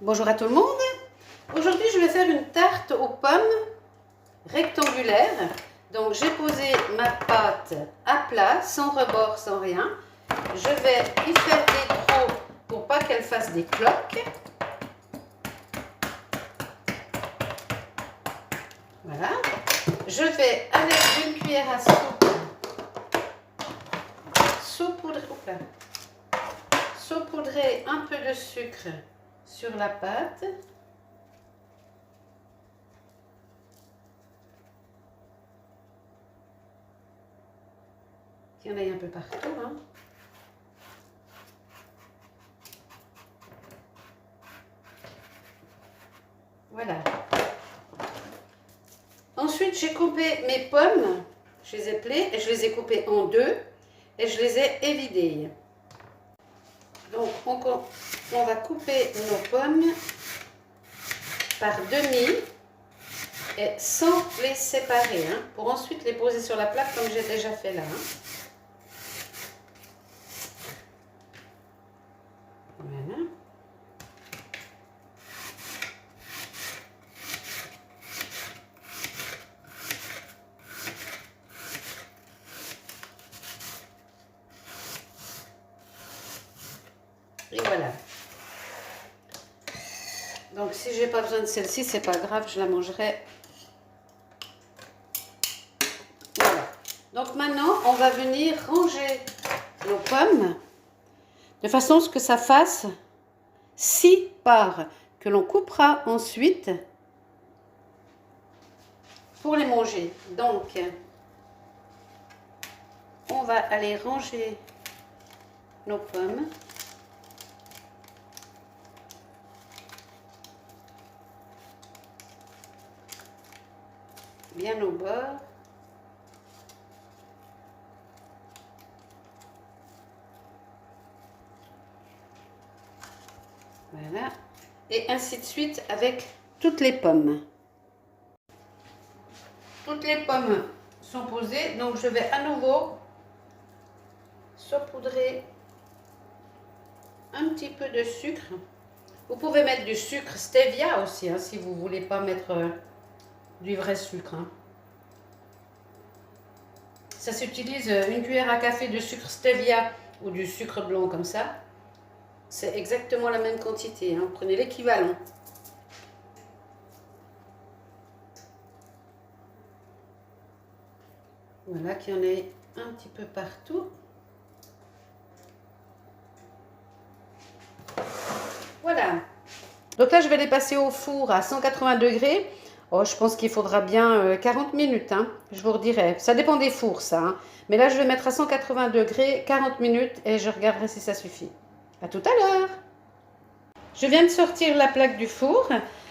Bonjour à tout le monde. Aujourd'hui, je vais faire une tarte aux pommes rectangulaire. Donc, j'ai posé ma pâte à plat, sans rebord, sans rien. Je vais y faire des trous pour pas qu'elle fasse des cloques. Voilà. Je vais, avec une cuillère à soupe, saupoudrer un peu de sucre sur la pâte. Il y en a un peu partout, hein. Voilà. Ensuite, j'ai coupé mes pommes, je les ai pelées et je les ai coupées en deux et je les ai évidées. Donc, on va couper nos pommes par demi et sans les séparer, hein, pour ensuite les poser sur la plaque comme j'ai déjà fait là. Hein. Voilà. Et voilà. Donc si j'ai pas besoin de celle-ci, c'est pas grave, je la mangerai. Voilà. Donc maintenant, on va venir ranger nos pommes de façon à ce que ça fasse 6 parts que l'on coupera ensuite pour les manger. Donc, on va aller ranger nos pommes. Bien au bord. Voilà. Et ainsi de suite avec toutes les pommes. Toutes les pommes sont posées, donc je vais à nouveau saupoudrer un petit peu de sucre. Vous pouvez mettre du sucre stevia aussi, hein, si vous ne voulez pas mettre du vrai sucre. Hein. Ça s'utilise une cuillère à café de sucre stevia ou du sucre blanc comme ça. C'est exactement la même quantité. Hein. Prenez l'équivalent. Voilà, qu'il y en ait un petit peu partout. Voilà. Donc là, je vais les passer au four à 180 degrés. Oh, je pense qu'il faudra bien 40 minutes, hein, je vous redirai. Ça dépend des fours, ça. Hein. Mais là, je vais mettre à 180 degrés 40 minutes et je regarderai si ça suffit. À tout à l'heure. Je viens de sortir la plaque du four.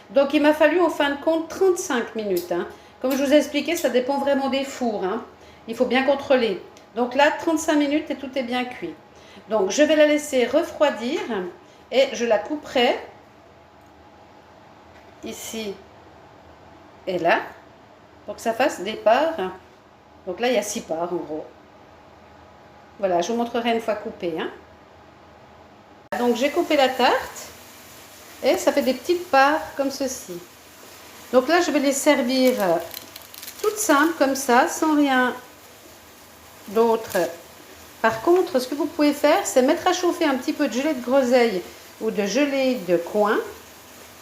Donc, il m'a fallu en fin de compte 35 minutes. Hein. Comme je vous ai expliqué, ça dépend vraiment des fours. Hein. Il faut bien contrôler. Donc là, 35 minutes et tout est bien cuit. Donc, je vais la laisser refroidir et je la couperai ici et là, pour que ça fasse des parts. Donc là, il y a 6 parts en gros. Voilà, je vous montrerai une fois coupée. Hein. Donc j'ai coupé la tarte et ça fait des petites parts comme ceci. Donc là, je vais les servir toutes simples comme ça, sans rien d'autre. Par contre, ce que vous pouvez faire, c'est mettre à chauffer un petit peu de gelée de groseille ou de gelée de coin.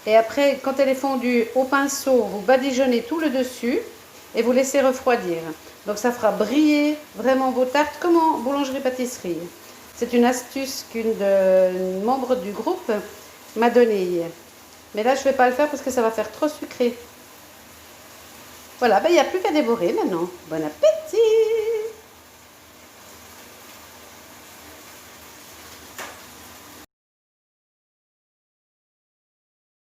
Et après, quand elle est fondue au pinceau, vous badigeonnez tout le dessus et vous laissez refroidir. Donc ça fera briller vraiment vos tartes comme en boulangerie-pâtisserie. C'est une astuce qu'une membre du groupe m'a donnée. Mais là, je ne vais pas le faire parce que ça va faire trop sucré. Voilà, ben, il n'y a plus qu'à dévorer maintenant. Bon appétit!